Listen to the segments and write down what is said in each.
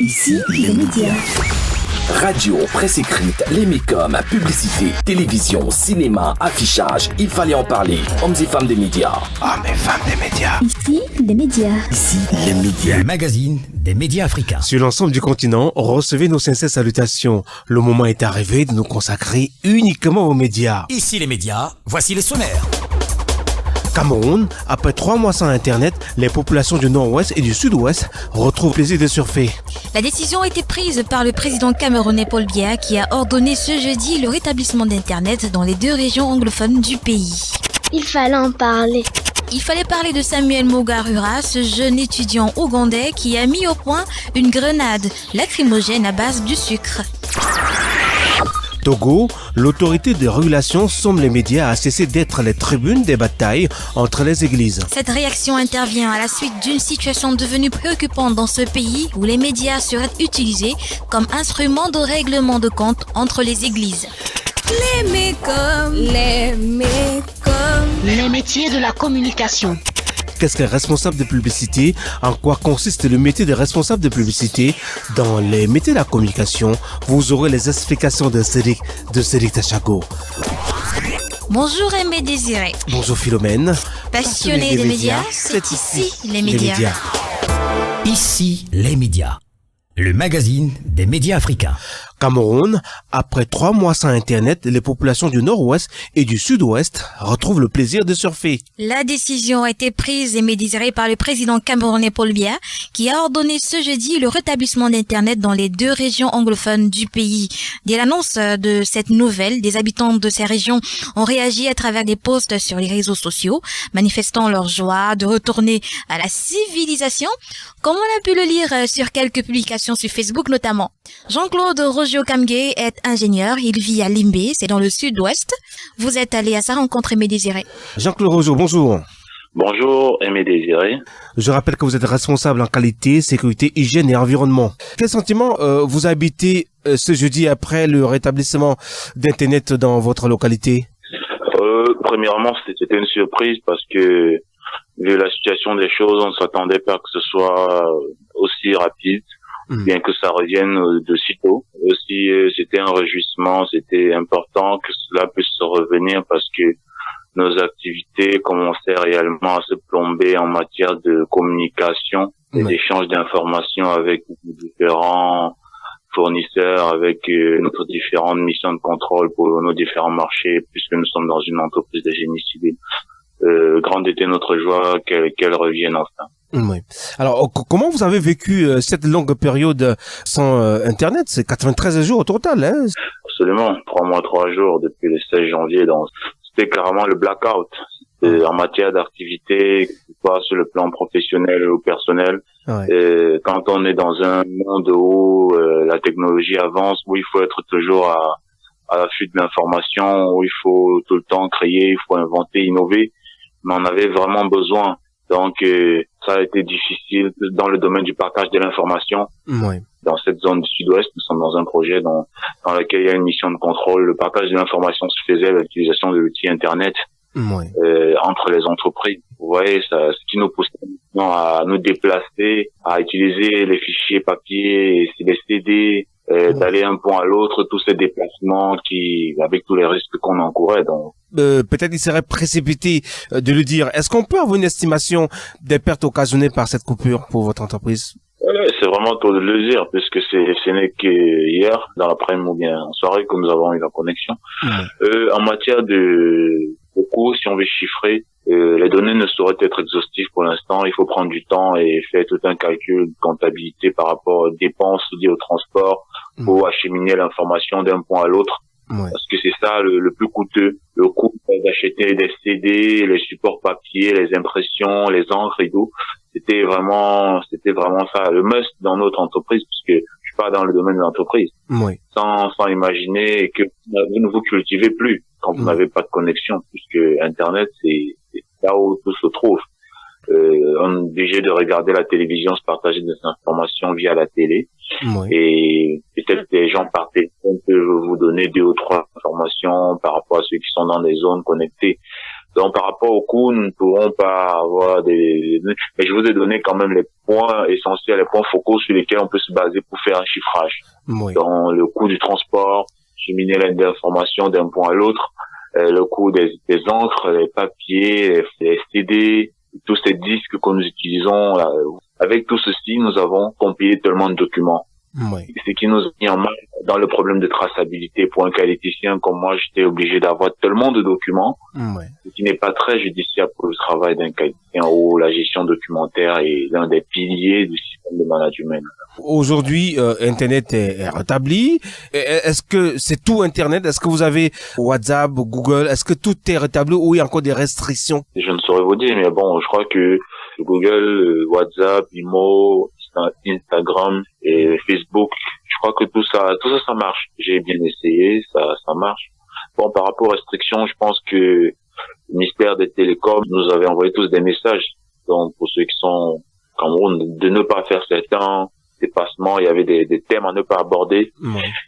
Ici, les médias. Radio, presse écrite, les mécoms, publicité, télévision, cinéma, affichage, il fallait en parler. Hommes et femmes des médias. Hommes et femmes des médias. Ici, les médias. Ici, les médias. Le magazine des médias africains. Sur l'ensemble du continent, recevez nos sincères salutations. Le moment est arrivé de nous consacrer uniquement aux médias. Ici les médias, voici les sommaires. Cameroun, après 3 mois sans Internet, les populations du Nord-Ouest et du Sud-Ouest retrouvent le plaisir de surfer. La décision a été prise par le président camerounais Paul Biya qui a ordonné ce jeudi le rétablissement d'Internet dans les 2 régions anglophones du pays. Il fallait en parler. Il fallait parler de Samuel Mugarura, ce jeune étudiant ougandais qui a mis au point une grenade lacrymogène à base du sucre. Togo, l'autorité de régulation somme les médias à cesser d'être les tribunes des batailles entre les églises. Cette réaction intervient à la suite d'une situation devenue préoccupante dans ce pays où les médias seraient utilisés comme instrument de règlement de compte entre les églises. Les métiers de la communication. Qu'est-ce qu'un responsable de publicité? En quoi consiste le métier de responsable de publicité? Dans les métiers de la communication, vous aurez les explications de Cédric Tachago. Bonjour Aimé Désiré. Bonjour Philomène. Passionné des médias, c'est ici les médias. Ici les médias. Le magazine des médias africains. Cameroun, après 3 mois sans Internet, les populations du Nord-Ouest et du Sud-Ouest retrouvent le plaisir de surfer. La décision a été prise et désirée par le président camerounais Paul Biya, qui a ordonné ce jeudi le rétablissement d'Internet dans les 2 régions anglophones du pays. Dès l'annonce de cette nouvelle, des habitants de ces régions ont réagi à travers des posts sur les réseaux sociaux, manifestant leur joie de retourner à la civilisation, comme on a pu le lire sur quelques publications sur Facebook notamment. Jean-Claude Rojo Kamge est ingénieur, il vit à Limbé, c'est dans le sud-ouest. Vous êtes allé à sa rencontre, Aimé Désiré. Jean-Claude Rojo, bonjour. Bonjour, Aimé Désiré. Je rappelle que vous êtes responsable en qualité, sécurité, hygiène et environnement. Quel sentiment vous habitez ce jeudi après le rétablissement d'Internet dans votre localité? Premièrement, c'était une surprise parce que, vu la situation des choses, on ne s'attendait pas que ce soit aussi rapide. Bien que ça revienne de sitôt. Aussi, c'était un réjouissement, c'était important que cela puisse revenir parce que nos activités commençaient réellement à se plomber en matière de communication et d'échange d'informations avec différents fournisseurs, avec nos différentes missions de contrôle pour nos différents marchés, puisque nous sommes dans une entreprise de génie civil. Grande était notre joie qu'elle revienne enfin. Oui. Alors, comment vous avez vécu cette longue période sans Internet? C'est 93 jours au total, hein? Absolument. 3 mois, 3 jours depuis le 16 janvier. Donc, c'était carrément le blackout. En matière d'activité, que ce soit sur le plan professionnel ou personnel. Ouais. Quand on est dans un monde où la technologie avance, où il faut être toujours à l'affût de l'information, où il faut tout le temps créer, il faut inventer, innover. Mais on avait vraiment besoin. Donc, ça a été difficile dans le domaine du partage de l'information. Ouais. Dans cette zone du sud-ouest, nous sommes dans un projet dans lequel il y a une mission de contrôle. Le partage de l'information se faisait avec l'utilisation de l'outil Internet entre les entreprises. Vous voyez, ce qui nous pousse à nous déplacer, à utiliser les fichiers papier, les CD, d'aller d'un point à l'autre, tous ces déplacements avec tous les risques qu'on encourait. Donc, peut-être il serait précipité de le dire. Est-ce qu'on peut avoir une estimation des pertes occasionnées par cette coupure pour votre entreprise? C'est vraiment tôt de le dire, puisque ce n'est que hier, dans l'après-midi ou bien en soirée, que nous avons eu la connexion. En matière de coûts, si on veut chiffrer, les données ne sauraient être exhaustives pour l'instant. Il faut prendre du temps et faire tout un calcul de comptabilité par rapport aux dépenses liées au transport pour acheminer l'information d'un point à l'autre. Parce que c'est ça le plus coûteux. Le coût d'acheter des CD, les supports papier, les impressions, les encres et tout. C'était vraiment ça le must dans notre entreprise, puisque je suis pas dans le domaine de l'entreprise. Sans imaginer que vous ne vous cultivez plus quand vous n'avez pas de connexion, puisque Internet c'est là où tout se trouve. On est obligé de regarder la télévision, se partager des informations via la télé. Et peut-être des gens par téléphone peuvent vous donner 2 ou 3 informations par rapport à ceux qui sont dans des zones connectées. Donc par rapport au coût, nous ne pourrons pas avoir des... Mais je vous ai donné quand même les points essentiels, les points focaux sur lesquels on peut se baser pour faire un chiffrage. Oui. Dans le coût du transport, cheminer l'information d'un point à l'autre, le coût des encres, les papiers, les CD, tous ces disques que nous utilisons. Avec tout ceci, nous avons compilé tellement de documents. Oui. Ce qui nous a mis en mal dans le problème de traçabilité. Pour un qualiticien comme moi, j'étais obligé d'avoir tellement de documents, ce qui n'est pas très judiciaire pour le travail d'un qualiticien où la gestion documentaire est l'un des piliers du système de management. Aujourd'hui, Internet est rétabli. Est-ce que c'est tout Internet? Est-ce que vous avez WhatsApp, Google? Est-ce que tout est rétabli ou il y a encore des restrictions? Je ne saurais vous dire, mais bon, je crois que Google, WhatsApp, IMO, Instagram et Facebook, je crois que tout ça ça marche. J'ai bien essayé, ça marche. Bon, par rapport aux restrictions, je pense que le ministère des Télécoms nous avait envoyé tous des messages. Donc, pour ceux qui sont au Cameroun, de ne pas faire certains dépassements, il y avait des thèmes à ne pas aborder.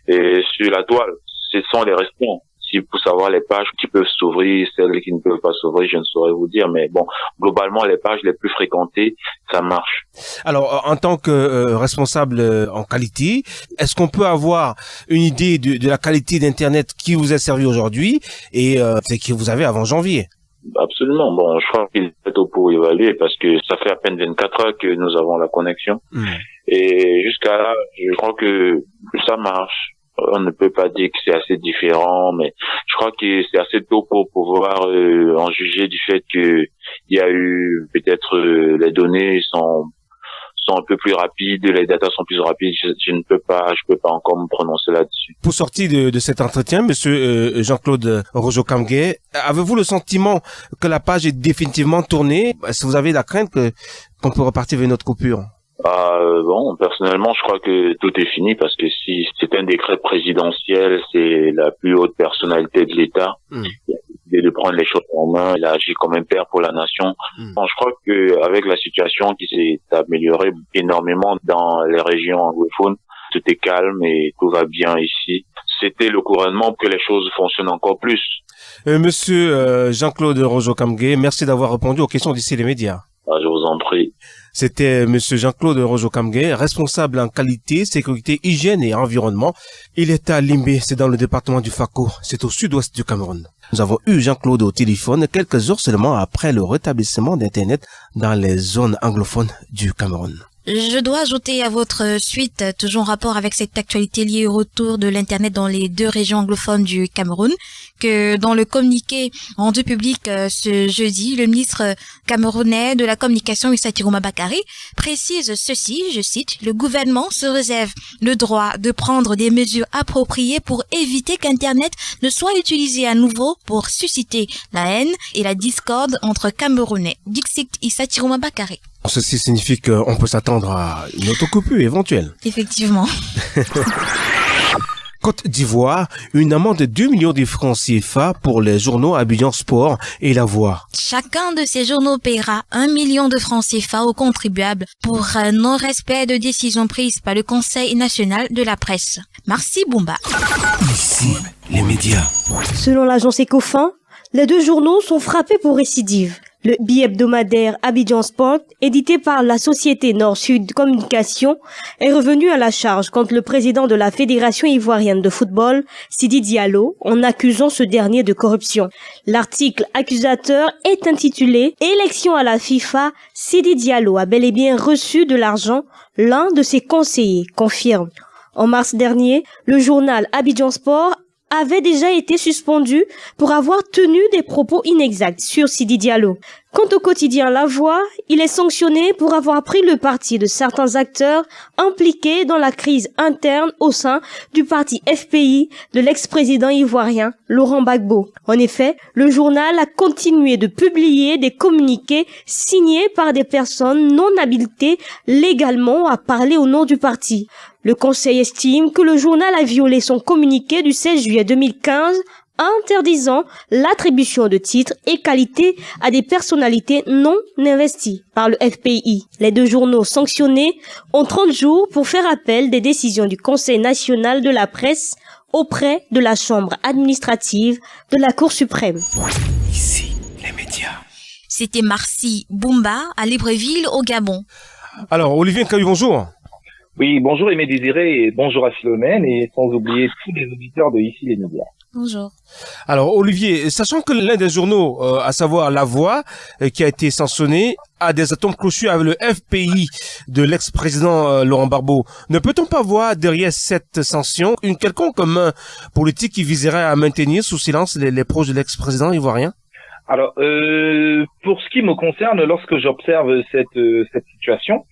Et sur la toile, ce sont les restrictions. Si pour savoir les pages qui peuvent s'ouvrir, celles qui ne peuvent pas s'ouvrir, je ne saurais vous dire. Mais bon, globalement, les pages les plus fréquentées, ça marche. Alors, en tant que responsable en qualité, est-ce qu'on peut avoir une idée de la qualité d'Internet qui vous est servi aujourd'hui et que vous avez avant janvier? Absolument. Bon, je crois qu'il est tôt pour évaluer parce que ça fait à peine 24 heures que nous avons la connexion. Et jusqu'à là, je crois que ça marche. On ne peut pas dire que c'est assez différent, mais je crois que c'est assez tôt pour pouvoir en juger du fait que il y a eu peut-être les données sont un peu plus rapides, les datas sont plus rapides. Je ne peux pas encore me prononcer là-dessus. Pour sortir de cet entretien, monsieur Jean-Claude Rojo-Kamgay, avez-vous le sentiment que la page est définitivement tournée? Est-ce que vous avez la crainte qu'on peut repartir vers notre coupure? Bon, personnellement, je crois que tout est fini parce que si c'est un décret présidentiel, c'est la plus haute personnalité de l'État. Il a décidé de prendre les choses en main, il a agi comme un père pour la nation. Bon, je crois que avec la situation qui s'est améliorée énormément dans les régions anglophones, tout est calme et tout va bien ici. C'était le couronnement pour que les choses fonctionnent encore plus. Monsieur Jean-Claude Rojo-Kamgay, merci d'avoir répondu aux questions d'ici les médias. Je vous en prie. C'était monsieur Jean-Claude Rojo-Kamgay, responsable en qualité, sécurité, hygiène et environnement. Il est à Limbé, c'est dans le département du Fako, c'est au sud-ouest du Cameroun. Nous avons eu Jean-Claude au téléphone quelques heures seulement après le rétablissement d'Internet dans les zones anglophones du Cameroun. Je dois ajouter à votre suite, toujours en rapport avec cette actualité liée au retour de l'Internet dans les deux régions anglophones du Cameroun, que dans le communiqué rendu public ce jeudi, le ministre camerounais de la communication Issa Tirouma Bakary précise ceci, je cite, « Le gouvernement se réserve le droit de prendre des mesures appropriées pour éviter qu'Internet ne soit utilisé à nouveau pour susciter la haine et la discorde entre Camerounais. » Dixit Issa Tirouma Bakary. Ceci signifie qu'on peut s'attendre à une autre coupure éventuelle. Effectivement. Côte d'Ivoire, une amende de 2 millions de francs CFA pour les journaux Abidjan Sport et La Voix. Chacun de ces journaux paiera 1 million de francs CFA aux contribuables pour non-respect de décisions prises par le Conseil national de la presse. Merci Boumba. Ici, les médias. Selon l'agence Ecofin, les deux journaux sont frappés pour récidive. Le bi-hebdomadaire Abidjan Sport, édité par la société Nord-Sud Communication, est revenu à la charge contre le président de la Fédération ivoirienne de football, Sidi Diallo, en accusant ce dernier de corruption. L'article accusateur est intitulé « Élection à la FIFA, Sidi Diallo a bel et bien reçu de l'argent, l'un de ses conseillers confirme ». En mars dernier, le journal Abidjan Sport avait déjà été suspendu pour avoir tenu des propos inexacts sur Sidi Diallo. Quant au quotidien La Voix, il est sanctionné pour avoir pris le parti de certains acteurs impliqués dans la crise interne au sein du parti FPI de l'ex-président ivoirien Laurent Gbagbo. En effet, le journal a continué de publier des communiqués signés par des personnes non habilitées légalement à parler au nom du parti. Le Conseil estime que le journal a violé son communiqué du 16 juillet 2015 interdisant l'attribution de titres et qualités à des personnalités non investies par le FPI. Les deux journaux sanctionnés ont 30 jours pour faire appel des décisions du Conseil national de la presse auprès de la Chambre administrative de la Cour suprême. Ici, les médias. C'était Marcy Boumba à Libreville au Gabon. Alors, Olivier Caillou, bonjour. Oui, bonjour Aimé Désiré et bonjour à Philomène et sans oublier tous les auditeurs de Ici les médias. Bonjour. Alors, Olivier, sachant que l'un des journaux, à savoir La Voix, qui a été sanctionné, a des atomes crochus avec le FPI de l'ex-président Laurent Gbagbo, ne peut-on pas voir derrière cette sanction une quelconque main politique qui viserait à maintenir sous silence les proches de l'ex-président ivoirien? Alors, pour ce qui me concerne, lorsque j'observe cette situation,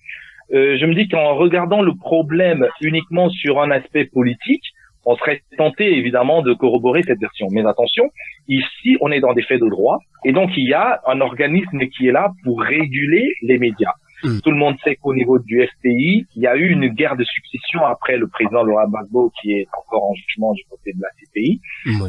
je me dis qu'en regardant le problème uniquement sur un aspect politique, on serait tenté évidemment de corroborer cette version. Mais attention, ici on est dans des faits de droit et donc il y a un organisme qui est là pour réguler les médias. Tout le monde sait qu'au niveau du FPI, il y a eu une guerre de succession après le président Laurent Gbagbo qui est encore en jugement du côté de la CPI.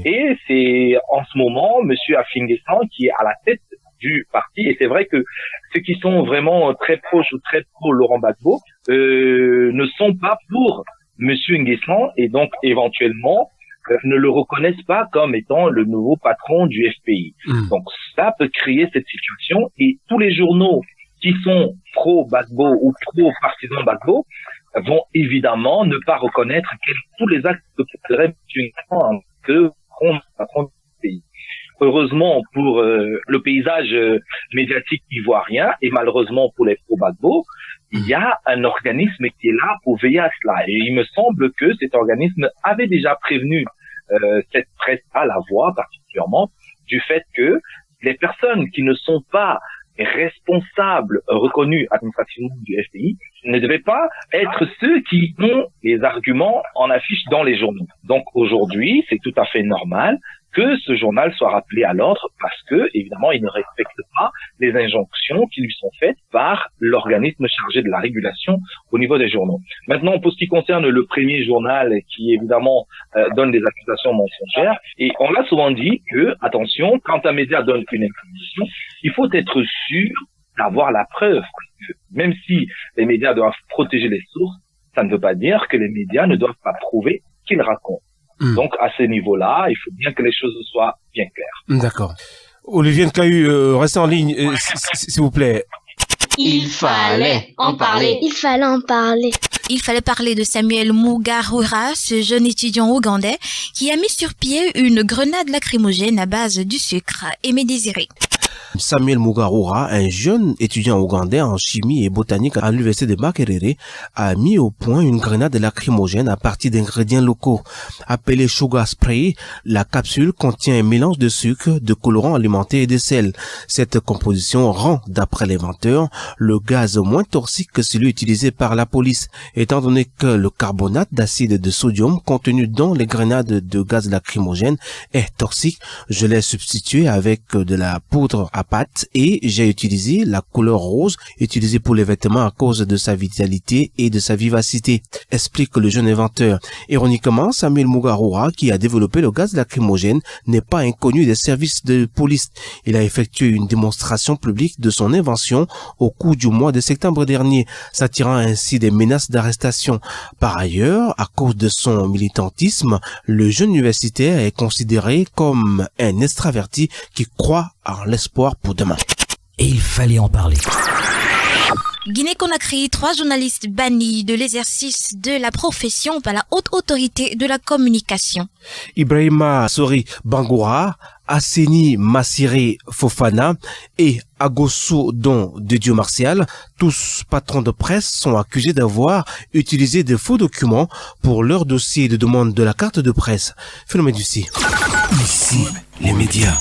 Et c'est en ce moment monsieur Afin N'Guessan qui est à la tête du parti. Et c'est vrai que ceux qui sont vraiment très proches ou très pro Laurent Gbagbo ne sont pas pour Monsieur N'Guessan et donc éventuellement ne le reconnaissent pas comme étant le nouveau patron du FPI. Donc ça peut créer cette situation et tous les journaux qui sont pro-Gbagbo ou pro-partisan Gbagbo vont évidemment ne pas reconnaître tous les actes que ferait M. N'Guessan que patron du pays. Heureusement pour le paysage médiatique ivoirien et malheureusement pour les pro-Gbagbo, il y a un organisme qui est là pour veiller à cela. Et il me semble que cet organisme avait déjà prévenu cette presse à La Voix particulièrement du fait que les personnes qui ne sont pas responsables reconnus administrativement du FPI ne devaient pas être ceux qui ont les arguments en affiche dans les journaux. Donc aujourd'hui, c'est tout à fait normal que ce journal soit rappelé à l'ordre parce que, évidemment, il ne respecte pas les injonctions qui lui sont faites par l'organisme chargé de la régulation au niveau des journaux. Maintenant, pour ce qui concerne le premier journal qui, évidemment, donne des accusations mensongères, et on l'a souvent dit que, attention, quand un média donne une information, il faut être sûr d'avoir la preuve. Même si les médias doivent protéger les sources, ça ne veut pas dire que les médias ne doivent pas prouver qu'ils racontent. Donc, à ce niveau-là, il faut bien que les choses soient bien claires. D'accord. Olivier Caillou, restez en ligne, s'il vous plaît. Il fallait en parler. Il fallait en parler. Il fallait parler de Samuel Mugarura, ce jeune étudiant ougandais qui a mis sur pied une grenade lacrymogène à base du sucre. Aimé Désiré. Samuel Mugarura, un jeune étudiant ougandais en chimie et botanique à l'université de Makerere, a mis au point une grenade lacrymogène à partir d'ingrédients locaux. Appelée Sugar Spray, la capsule contient un mélange de sucre, de colorants alimentaires et de sel. Cette composition rend, d'après l'inventeur, le gaz moins toxique que celui utilisé par la police. Étant donné que le carbonate d'acide de sodium contenu dans les grenades de gaz lacrymogène est toxique, je l'ai substitué avec de la poudre à pâte et j'ai utilisé la couleur rose utilisée pour les vêtements à cause de sa vitalité et de sa vivacité, explique le jeune inventeur. Ironiquement, Samuel Mugarura, qui a développé le gaz lacrymogène, n'est pas inconnu des services de police. Il a effectué une démonstration publique de son invention au cours du mois de septembre dernier, s'attirant ainsi des menaces d'arrestation. Par ailleurs, à cause de son militantisme, le jeune universitaire est considéré comme un extraverti qui croit en l'espoir pour demain. Et il fallait en parler. Guinée-Conakry, 3 journalistes bannis de l'exercice de la profession par la haute autorité de la communication. Ibrahima Sori Bangoura, Asseni Massiré Fofana et Agossou Don de Dieu Martial, tous patrons de presse, sont accusés d'avoir utilisé de faux documents pour leur dossier de demande de la carte de presse. Phénomène d'ici. Ici, les médias.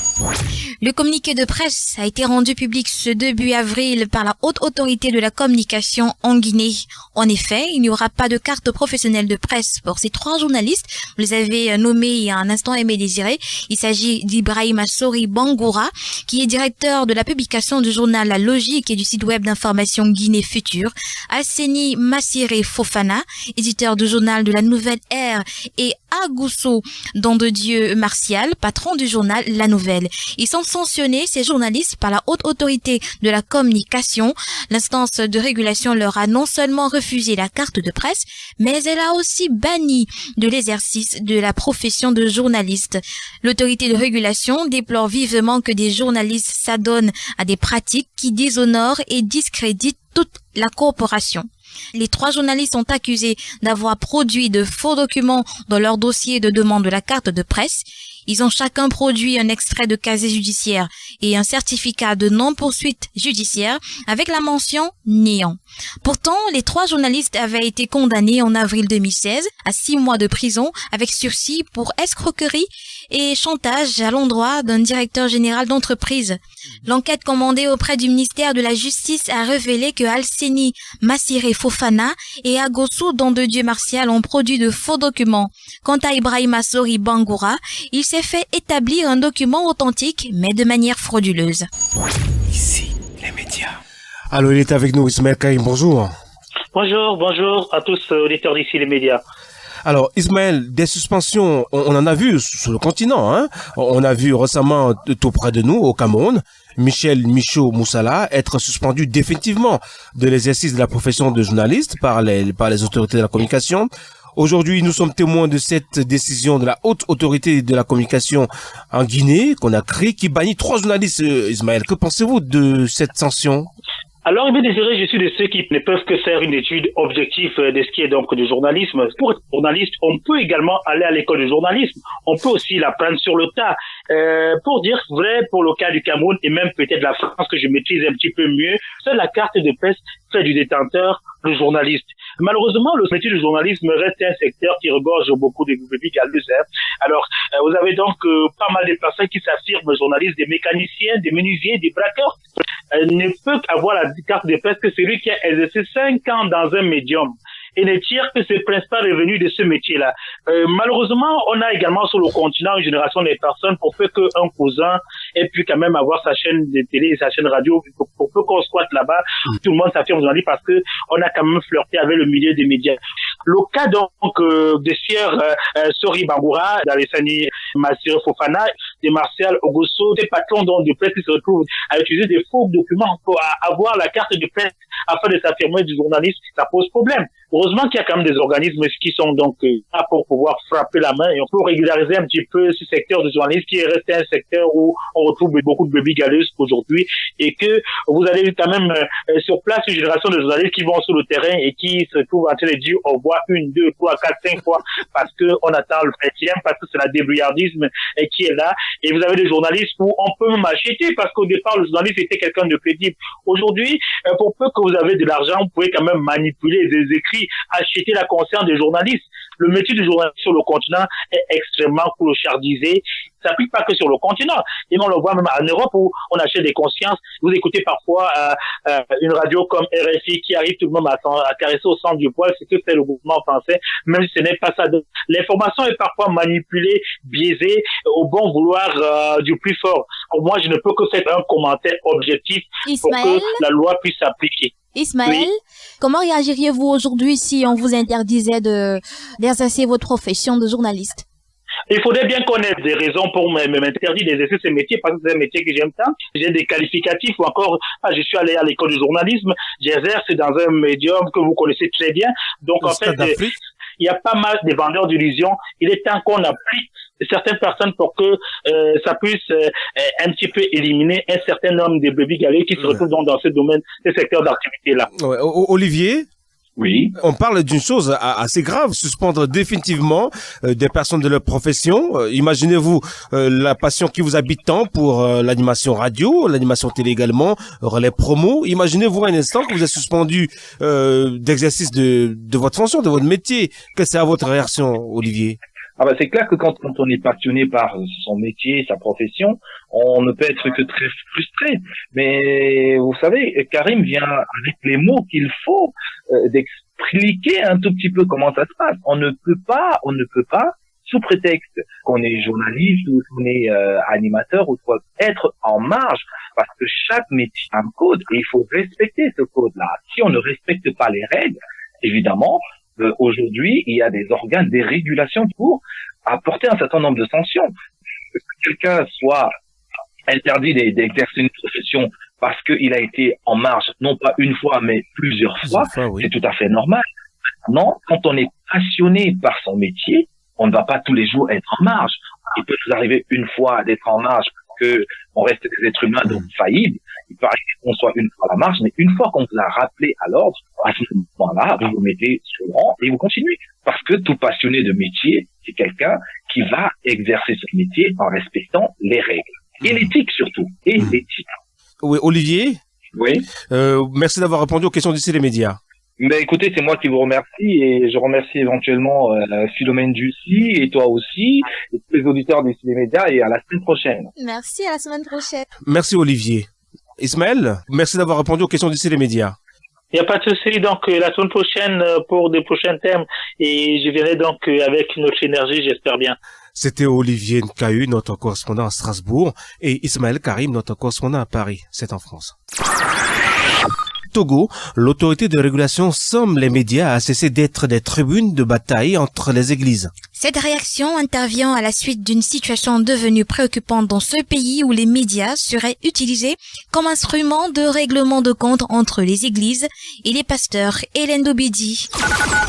Le communiqué de presse a été rendu public ce début avril par la haute autorité de la communication en Guinée. En effet, il n'y aura pas de carte professionnelle de presse pour ces 3 journalistes. Vous les avez nommés il y a un instant, Aimé Désiré. Il s'agit d'Ibrahima Sori Bangoura, qui est directeur de la publication du journal La Logique et du site web d'information Guinée Future. Asseni Massiré Fofana, éditeur du journal de la Nouvelle Ère, et Agousso Don de Dieu Martial, patron du journal La Nouvelle. Ils sont sanctionner ces journalistes par la haute autorité de la communication. L'instance de régulation leur a non seulement refusé la carte de presse, mais elle a aussi banni de l'exercice de la profession de journaliste. L'autorité de régulation déplore vivement que des journalistes s'adonnent à des pratiques qui déshonorent et discréditent toute la corporation. Les 3 journalistes sont accusés d'avoir produit de faux documents dans leur dossier de demande de la carte de presse. Ils ont chacun produit un extrait de casier judiciaire et un certificat de non-poursuite judiciaire avec la mention néant. Pourtant, les 3 journalistes avaient été condamnés en avril 2016 à 6 mois de prison avec sursis pour escroquerie et chantage à l'endroit d'un directeur général d'entreprise. L'enquête commandée auprès du ministère de la Justice a révélé que Alseni Massiré Fofana et Agossou Dieu Martial ont produit de faux documents. Quant à Ibrahima Sori Bangoura, il s'est fait établir un document authentique, mais de manière frauduleuse. Ici, les médias. Alors, il est avec nous, Ismaël Karim, bonjour. Bonjour à tous auditeurs d'ici les médias. Alors, Ismaël, des suspensions, on en a vu sur le continent, hein. On a vu récemment, tout près de nous, au Cameroun, Michel Michaud Moussala être suspendu définitivement de l'exercice de la profession de journaliste par les autorités de la communication. Aujourd'hui, nous sommes témoins de cette décision de la haute autorité de la communication en Guinée, Conakry, qui bannit 3 journalistes, Ismaël. Que pensez-vous de cette sanction? Alors, bien désolé, je suis de ceux qui ne peuvent que faire une étude objective de ce qui est donc du journalisme. Pour être journaliste, on peut également aller à l'école de journalisme. On peut aussi l'apprendre sur le tas. Pour dire vrai, pour le cas du Cameroun et même peut-être la France que je maîtrise un petit peu mieux, seule la carte de presse fait du détenteur le journaliste. Malheureusement, le métier du journalisme reste un secteur qui regorge beaucoup de brebis galeuses. Alors, vous avez donc pas mal de personnes qui s'affirment journalistes, des mécaniciens, des menuisiers, des braqueurs. Ne peut avoir la carte de presse que celui qui a exercé 5 ans dans un médium et ne tire que ses principaux revenus de ce métier-là. Malheureusement, on a également sur le continent une génération de personnes pour peu qu'un cousin ait pu quand même avoir sa chaîne de télé et sa chaîne radio, pour peu qu'on squatte là-bas, tout le monde s'affirme journaliste parce que on a quand même flirté avec le milieu des médias. Le cas donc de Sieur Sori Bangoura, d'Alessani Massiré Fofana, de Martial Ogosso, des patrons donc de presse qui se retrouvent à utiliser des faux documents pour avoir la carte de presse afin de s'affirmer du journaliste, ça pose problème. Heureusement qu'il y a quand même des organismes qui sont donc là pour pouvoir frapper la main et on peut régulariser un petit peu ce secteur de journalisme qui est resté un secteur où on retrouve beaucoup de brebis galeuses aujourd'hui et que vous avez quand même sur place une génération de journalistes qui vont sur le terrain et qui se trouvent en train de dire au revoir 1, 2, 3, 4, 5 fois parce que on attend le 20e, parce que c'est la débrouillardisme qui est là et vous avez des journalistes où on peut même acheter parce qu'au départ le journaliste était quelqu'un de crédible. Aujourd'hui, pour peu que vous avez de l'argent, vous pouvez quand même manipuler des écrits, acheter la conscience des journalistes. Le métier du journaliste sur le continent est extrêmement clochardisé. Ça s'applique pas que sur le continent. Et on le voit même en Europe où on achète des consciences. Vous écoutez parfois une radio comme RFI qui arrive tout de même à caresser au centre du poil ce que fait le gouvernement français, même si ce n'est pas ça. L'information est parfois manipulée, biaisée au bon vouloir du plus fort. Moi, je ne peux que faire un commentaire objectif pour que la loi puisse s'appliquer. Ismaël, oui. Comment réagiriez-vous aujourd'hui si on vous interdisait d'exercer votre profession de journaliste? Il faudrait bien connaître des raisons pour m'interdire d'exercer ce métier parce que c'est un métier que j'aime tant. J'ai des qualificatifs ou encore, je suis allé à l'école du journalisme, j'exerce dans un médium que vous connaissez très bien. Donc en fait, il y a pas mal de vendeurs d'illusions. Il est temps qu'on applique certaines personnes pour que ça puisse un petit peu éliminer un certain nombre de brebis galeuses qui se retrouvent dans ce domaine, ce secteur d'activité-là. Ouais. Olivier? Oui. On parle d'une chose assez grave, suspendre définitivement des personnes de leur profession. Imaginez-vous la passion qui vous habite tant pour l'animation radio, l'animation télé également, relais promo. Imaginez-vous un instant que vous êtes suspendu d'exercice de votre fonction, de votre métier. Quelle sera votre réaction, Olivier? Ah bah c'est clair que quand on est passionné par son métier, sa profession, on ne peut être que très frustré. Mais vous savez, Karim vient avec les mots qu'il faut d'expliquer un tout petit peu comment ça se passe. On ne peut pas, sous prétexte qu'on est journaliste ou qu'on est animateur ou quoi, être en marge, parce que chaque métier a un code et il faut respecter ce code-là. Si on ne respecte pas les règles, évidemment, aujourd'hui, il y a des organes, des régulations pour apporter un certain nombre de sanctions. Que quelqu'un soit interdit d'exercer une profession parce qu'il a été en marge, non pas une fois, mais plusieurs fois, oui. C'est tout à fait normal. Maintenant, quand on est passionné par son métier, on ne va pas tous les jours être en marge. Il peut nous arriver une fois d'être en marge, que on reste des êtres humains donc faillibles. Il peut arriver qu'on soit une fois à la marge, mais une fois qu'on vous a rappelé à l'ordre, à ce moment-là, vous vous mettez sur le rang et vous continuez. Parce que tout passionné de métier, c'est quelqu'un qui va exercer ce métier en respectant les règles. Et l'éthique surtout. Et l'éthique. Oui, Olivier. Oui. Merci d'avoir répondu aux questions d'ici les médias. Ben écoutez, c'est moi qui vous remercie et je remercie éventuellement Philomène Jussi et toi aussi et tous les auditeurs d'ici les médias et à la semaine prochaine. Merci, à la semaine prochaine. Merci Olivier. Ismaël, merci d'avoir répondu aux questions d'ici les médias. Il n'y a pas de souci. Donc, la semaine prochaine, pour des prochains thèmes, et je viendrai donc avec notre énergie, j'espère bien. C'était Olivier Nkahu, notre correspondant à Strasbourg, et Ismaël Karim, notre correspondant à Paris. C'est en France. Togo, l'autorité de régulation somme les médias à cesser d'être des tribunes de bataille entre les églises. Cette réaction intervient à la suite d'une situation devenue préoccupante dans ce pays où les médias seraient utilisés comme instrument de règlement de compte entre les églises et les pasteurs. Hélène Dobidi.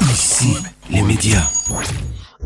Ici, les médias.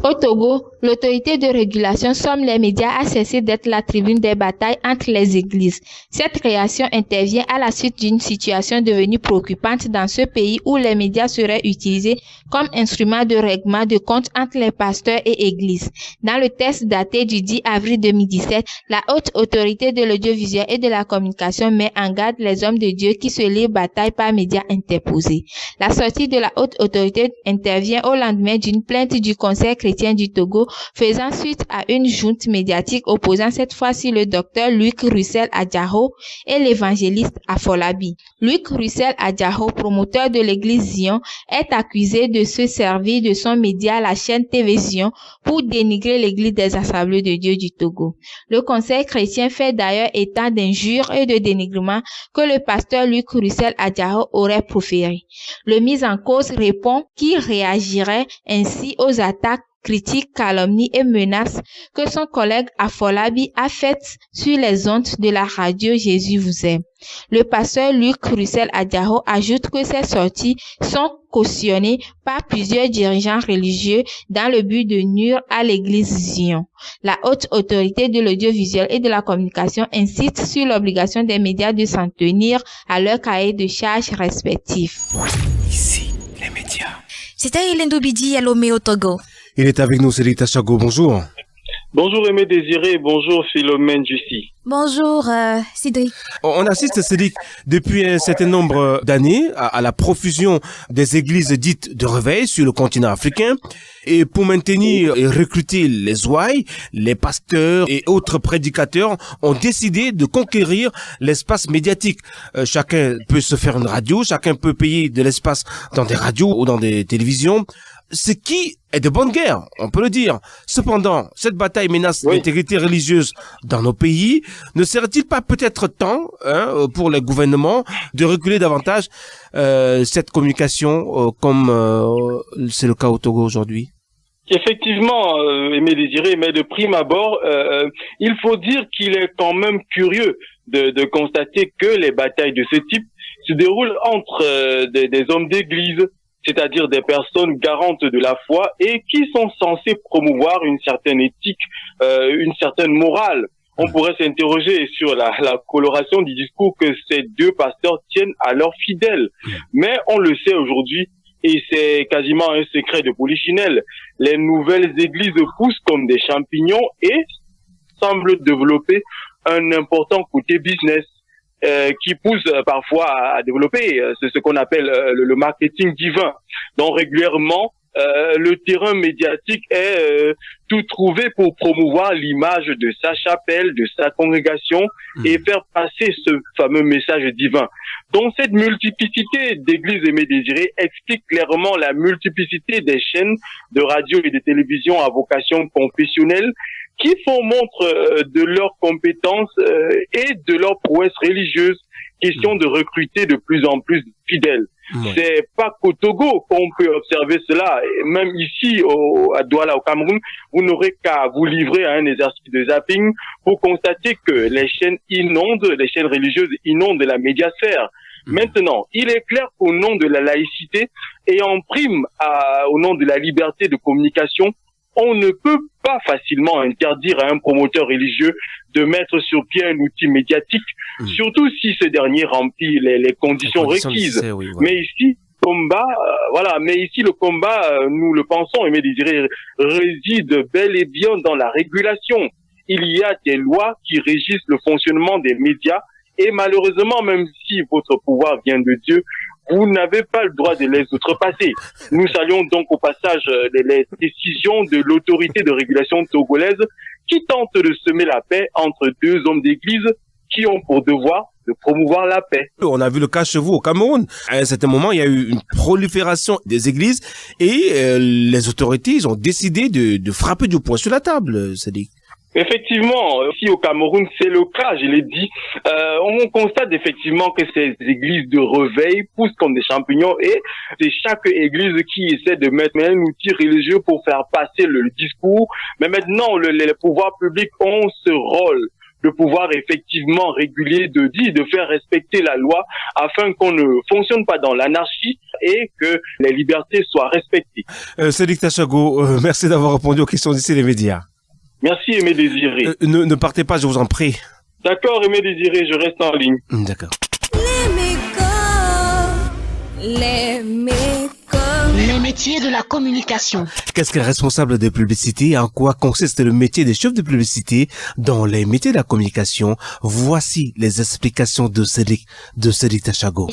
Au Togo, l'autorité de régulation somme les médias à cesser d'être la tribune des batailles entre les églises. Cette réaction intervient à la suite d'une situation devenue préoccupante dans ce pays où les médias seraient utilisés comme instrument de règlement de compte entre les pasteurs et églises. Dans le texte daté du 10 avril 2017, la haute autorité de l'audiovisuel et de la communication met en garde les hommes de Dieu qui se livrent bataille par médias interposés. La sortie de la haute autorité intervient au lendemain d'une plainte du Conseil chrétien du Togo faisant suite à une junte médiatique opposant cette fois-ci le docteur Luc Russell Adjaro et l'évangéliste Afolabi. Luc Russell Adjaro, promoteur de l'église Zion, est accusé de se servir de son média, la chaîne TV Zion, pour dénigrer l'église des Assemblées de Dieu du Togo. Le Conseil chrétien fait d'ailleurs état d'injures et de dénigrements que le pasteur Luc Russell Adjaro aurait proférés. Le mis en cause répond qu'il réagirait ainsi aux attaques, critiques, calomnies et menaces que son collègue Afolabi a faites sur les ondes de la radio Jésus vous aime. Le pasteur Luc Russell Adjaro ajoute que ces sorties sont cautionnées par plusieurs dirigeants religieux dans le but de nuire à l'église Zion. La haute autorité de l'audiovisuel et de la communication insiste sur l'obligation des médias de s'en tenir à leur cahier de charges respectifs. Ici, les médias. C'était Hélène Dobidi à Lomé au Togo. Il est avec nous, Cédric Tachago. Bonjour. Bonjour Aimé Désiré, bonjour Philomène Jussi. Bonjour Cédric. On assiste, Cédric, depuis un certain nombre d'années à la profusion des églises dites de réveil sur le continent africain. Et pour maintenir et recruter les ouailles, les pasteurs et autres prédicateurs ont décidé de conquérir l'espace médiatique. Chacun peut se faire une radio, chacun peut payer de l'espace dans des radios ou dans des télévisions. Ce qui est de bonne guerre, on peut le dire. Cependant, cette bataille menace l'intégrité religieuse dans nos pays. Ne serait-il pas peut-être temps pour les gouvernements de reculer davantage cette communication comme c'est le cas au Togo aujourd'hui? Effectivement, Aimé Désiré, mais de prime abord, il faut dire qu'il est quand même curieux de constater que les batailles de ce type se déroulent entre des hommes d'église, c'est-à-dire des personnes garantes de la foi et qui sont censées promouvoir une certaine éthique, une certaine morale. On pourrait s'interroger sur la coloration du discours que ces deux pasteurs tiennent à leurs fidèles. Mais on le sait aujourd'hui, et c'est quasiment un secret de polichinelle, les nouvelles églises poussent comme des champignons et semblent développer un important côté business. Qui pousse parfois à développer ce qu'on appelle le marketing divin. Donc régulièrement, le terrain médiatique est tout trouvé pour promouvoir l'image de sa chapelle, de sa congrégation et faire passer ce fameux message divin. Donc cette multiplicité d'églises Aimé Désiré explique clairement la multiplicité des chaînes de radio et de télévision à vocation confessionnelle qui font montre de leurs compétences et de leurs prouesses religieuses question de recruter de plus en plus de fidèles. C'est pas qu'au Togo qu'on peut observer cela. Et même ici, à Douala, au Cameroun, vous n'aurez qu'à vous livrer à un exercice de zapping pour constater que les chaînes religieuses inondent la médiasphère. Maintenant, il est clair qu'au nom de la laïcité et en prime au nom de la liberté de communication, on ne peut pas facilement interdire à un promoteur religieux de mettre sur pied un outil médiatique, surtout si ce dernier remplit les conditions requises. Mais ici, le combat, nous le pensons, Aimé Désiré, réside bel et bien dans la régulation. Il y a des lois qui régissent le fonctionnement des médias et malheureusement, même si votre pouvoir vient de Dieu, vous n'avez pas le droit de les outrepasser. Nous saluons donc au passage les décisions de l'autorité de régulation togolaise qui tente de semer la paix entre deux hommes d'église qui ont pour devoir de promouvoir la paix. On a vu le cas chez vous au Cameroun. À un certain moment, il y a eu une prolifération des églises et les autorités ils ont décidé de frapper du poing sur la table, Sadiq. Effectivement, ici au Cameroun, c'est le cas, je l'ai dit. On constate effectivement que ces églises de réveil poussent comme des champignons et c'est chaque église qui essaie de mettre un outil religieux pour faire passer le discours. Mais maintenant, les pouvoirs publics ont ce rôle de pouvoir effectivement réguler, de faire respecter la loi afin qu'on ne fonctionne pas dans l'anarchie et que les libertés soient respectées. Sadiq Tachago, merci d'avoir répondu aux questions d'ici les médias. Merci Aimé Désiré. Ne partez pas, je vous en prie. D'accord Aimé Désiré, je reste en ligne. D'accord. Les métiers de la communication. Qu'est-ce qu'un responsable de publicité? En quoi consiste le métier des chefs de publicité dans les métiers de la communication? Voici les explications de Sadiq Tachago.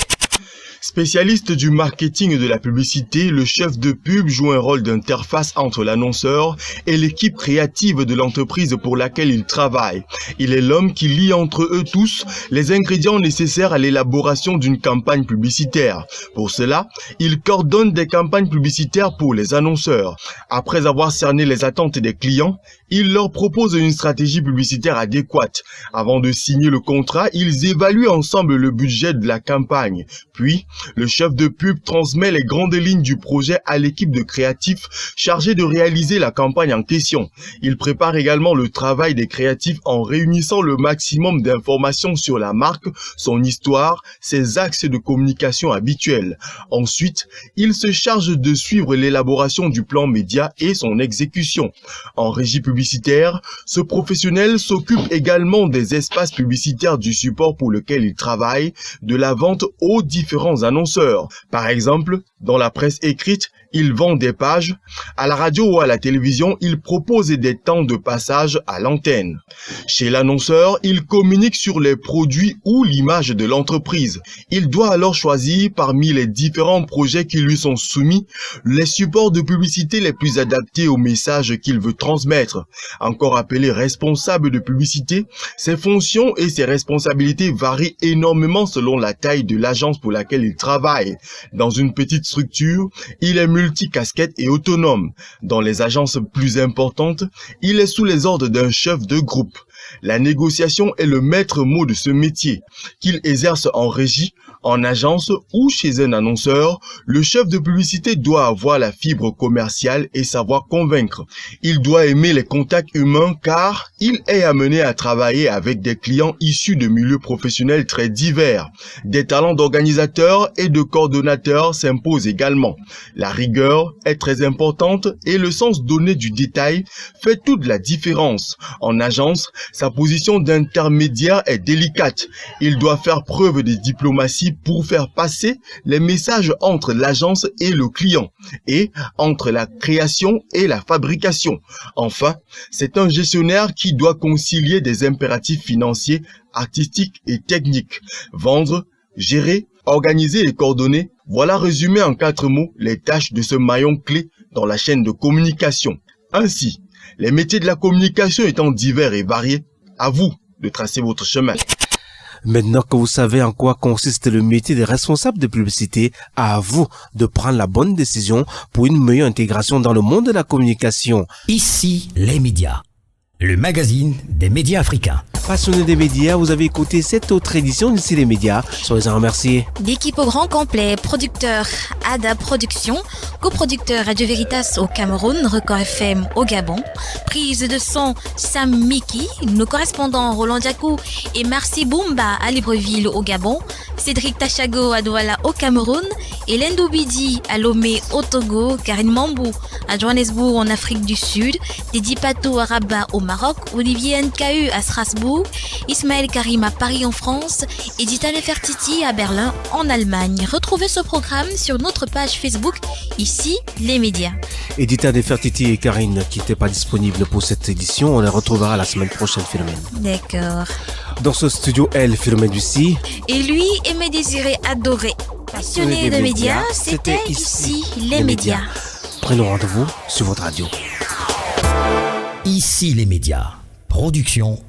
Spécialiste du marketing et de la publicité, le chef de pub joue un rôle d'interface entre l'annonceur et l'équipe créative de l'entreprise pour laquelle il travaille. Il est l'homme qui lie entre eux tous les ingrédients nécessaires à l'élaboration d'une campagne publicitaire. Pour cela, il coordonne des campagnes publicitaires pour les annonceurs. Après avoir cerné les attentes des clients, il leur propose une stratégie publicitaire adéquate. Avant de signer le contrat, ils évaluent ensemble le budget de la campagne. Puis, le chef de pub transmet les grandes lignes du projet à l'équipe de créatifs chargée de réaliser la campagne en question. Il prépare également le travail des créatifs en réunissant le maximum d'informations sur la marque, son histoire, ses axes de communication habituels. Ensuite, il se charge de suivre l'élaboration du plan média et son exécution. En régie publicitaire, ce professionnel s'occupe également des espaces publicitaires du support pour lequel il travaille, de la vente aux différents annonceurs. Par exemple, dans la presse écrite, il vend des pages. À la radio ou à la télévision, il propose des temps de passage à l'antenne. Chez l'annonceur, il communique sur les produits ou l'image de l'entreprise. Il doit alors choisir parmi les différents projets qui lui sont soumis les supports de publicité les plus adaptés aux messages qu'il veut transmettre. Encore appelé responsable de publicité, ses fonctions et ses responsabilités varient énormément selon la taille de l'agence pour laquelle il travaille. Dans une petite structure, il est multicasquette et autonome. Dans les agences plus importantes, il est sous les ordres d'un chef de groupe. La négociation est le maître mot de ce métier. Qu'il exerce en régie, en agence ou chez un annonceur, le chef de publicité doit avoir la fibre commerciale et savoir convaincre. Il doit aimer les contacts humains car il est amené à travailler avec des clients issus de milieux professionnels très divers. Des talents d'organisateurs et de coordonnateurs s'imposent également. La rigueur est très importante et le sens donné du détail fait toute la différence. En agence, sa position d'intermédiaire est délicate. Il doit faire preuve de diplomatie pour faire passer les messages entre l'agence et le client et entre la création et la fabrication. Enfin, c'est un gestionnaire qui doit concilier des impératifs financiers, artistiques et techniques. Vendre, gérer, organiser et coordonner, voilà résumé en 4 mots les tâches de ce maillon clé dans la chaîne de communication. Ainsi, les métiers de la communication étant divers et variés, à vous de tracer votre chemin. Maintenant que vous savez en quoi consiste le métier des responsables de publicité, à vous de prendre la bonne décision pour une meilleure intégration dans le monde de la communication. Ici, les médias. Le magazine des médias africains. passionnés des médias, vous avez écouté cette autre édition d'Ici les médias. Soyez remerciés. L'équipe au grand complet, producteur Ada Production, coproducteur Radio Veritas au Cameroun, Record FM au Gabon, prise de son Sam Miki, nos correspondants Roland Diakou et Marcy Boumba à Libreville au Gabon, Cédric Tachago à Douala au Cameroun, Hélène Doubidi à Lomé au Togo, Karine Mambou à Johannesburg en Afrique du Sud, Dédi Patou à Rabat au Maroc, Olivier NKU à Strasbourg, Ismaël Karim à Paris en France, Edita Nefertiti à Berlin en Allemagne. Retrouvez ce programme sur notre page Facebook, Ici les médias. Edita Nefertiti et Karine qui n'étaient pas disponibles pour cette édition, on les retrouvera la semaine prochaine, Philomène. D'accord. Dans ce studio, elle, Philomène Ducy. Et lui, Aimé Désiré Adoré. Passionné de médias, c'était Ici les médias. Prenons rendez-vous sur votre radio. Ici les médias. Production